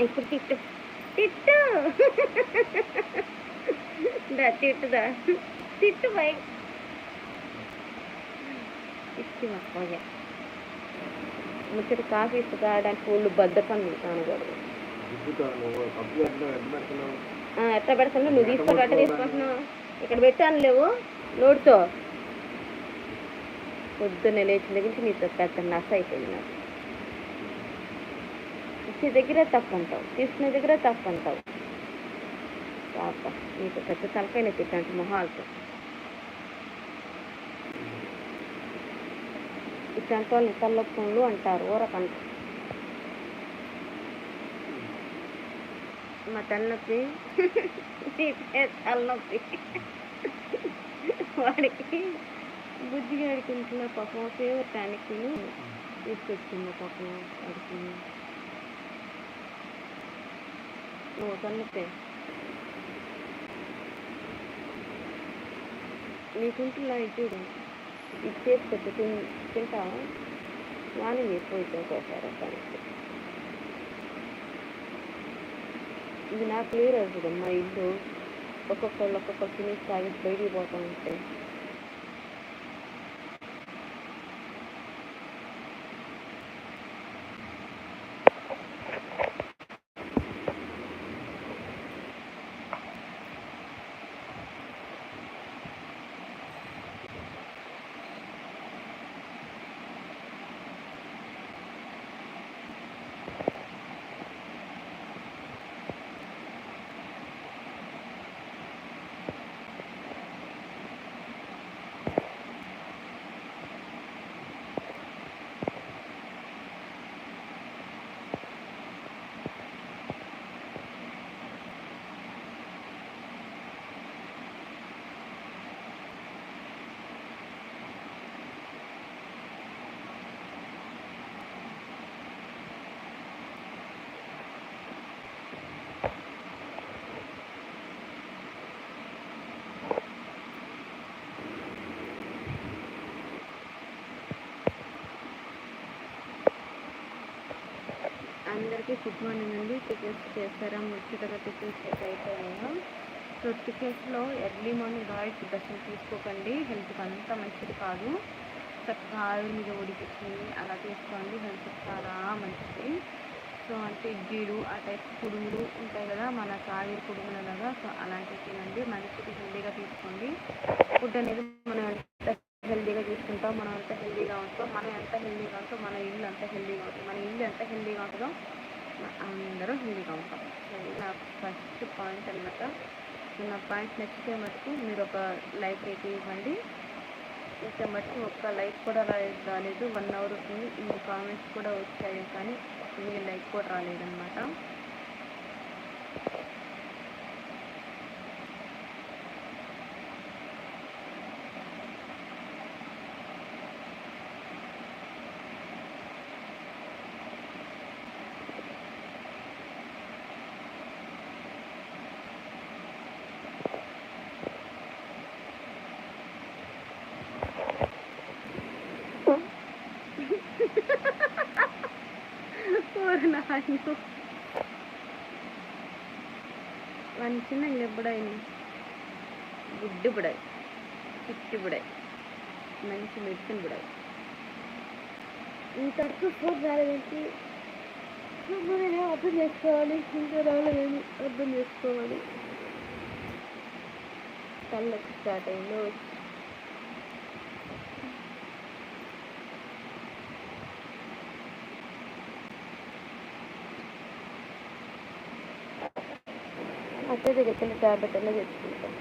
ఇప్పుడు తిట్టు తిట్టు తిట్టుదా తిట్టు బై తిట్టి మర్చిపోయా ముచ్చట కాఫీ తాగడానికి ఫుల్ బద్దకం కానకూడదు. ఎట్లా పెడుతున్నావు నువ్వు తీసుకో గట్ట తీసుకుంటున్నావు ఇక్కడ పెట్టాను లేవు నోటితో పొద్దున్నే లేచిన దగ్గర నుంచి నీతో పెద్ద నస అయిపోయింది నాకు. ఇచ్చే దగ్గర తప్పు అంటావు తీసుకునే దగ్గర తప్పు అంటావు. పాప నీకు పెద్ద తలకైనా తిట్టంటే మొహాలతో ఇట్లాంటి వాళ్ళని తల్లొప్పులు అంటారు ఊరకంట. మా తలనొప్పి తలనొప్పి వాడికి బుద్ధిగా ఆడుకుంటున్నా పాపం ఫేవర్ టానిక్ తీసుకొచ్చింది పాపం వాడికి. నువ్వు తలనొప్పి నీకుంటున్నా ఇచ్చేడు ఇచ్చేసి పెద్ద తింటావా మార్నింగ్ ఎక్కువ ఒకసారి వస్తానికి. ఇది నాకు క్లియర్ అవుతుంది. మా ఇల్లు ఒక్కొక్కళ్ళు తినేసి తాగేసి బయటికి పోతా ఉంటే అందరికీ గుడ్ మార్నింగ్ అండి. టికెట్స్ చేస్తారా ముచ్చటగా టికెట్స్ అయిపోయాయా? సో టికెట్స్లో ఎర్లీ మార్నింగ్ రాయల్ ఫుడ్ అసలు తీసుకోకండి, హెల్త్కి అంతా మంచిది కాదు. చక్కగా ఆయిల్ మీద ఉడికించి అలా తీసుకోండి, హెల్త్కి చాలా మంచిది. సో అంటే ఇడ్లీలు ఆ టైప్ పురుగులు ఉంటాయి కదా, మన ఆవిరి పురుగులలాగా, సో అలాంటివి తినండి. మంచిది హెల్దీగా తీసుకోండి. ఫుడ్ అనేది మనం ఎంత హెల్దీగా తీసుకుంటాం, మనం ఎంత హెల్దీగా ఉంటాం, మనం ఎంత హెల్దీగా ఉంటాం, మన ఇల్లు అంత హెల్దీగా ఉంటుంది. మన ఇల్లు ఎంత హెల్దీగా ఉంటుందో అందరూ హెల్దీగా ఉంటాం. సో ఇలా ఫస్ట్ పాయింట్ అనమాట. నా పాయింట్ నచ్చితే మటుకు మీరు ఒక లైక్ అయితే ఇవ్వండి. అయితే మటుకు ఒక్క లైక్ కూడా రాలేదు. 1 అవర్ అవుతుంది. ఇన్ని కామెంట్స్ కూడా వచ్చాయి కానీ మీ లైక్ కూడా రాలేదన్నమాట. వాని చిన్న బుడాయి గుడ్డు బుడాయి చిట్టి బుడాయి మంచి మెడిసిన్ బుడాయి. ఇంతవరకు ఫోన్ రాలేదేంటి? నేనే అర్థం చేసుకోవాలి, ఇంకా రాలేదని అర్థం చేసుకోవాలి. కళ్ళకి స్టార్ట్ అయిందో అత్తే దగ్గర ట్యాబ్లెట్ అలా తెచ్చుకుంటాం.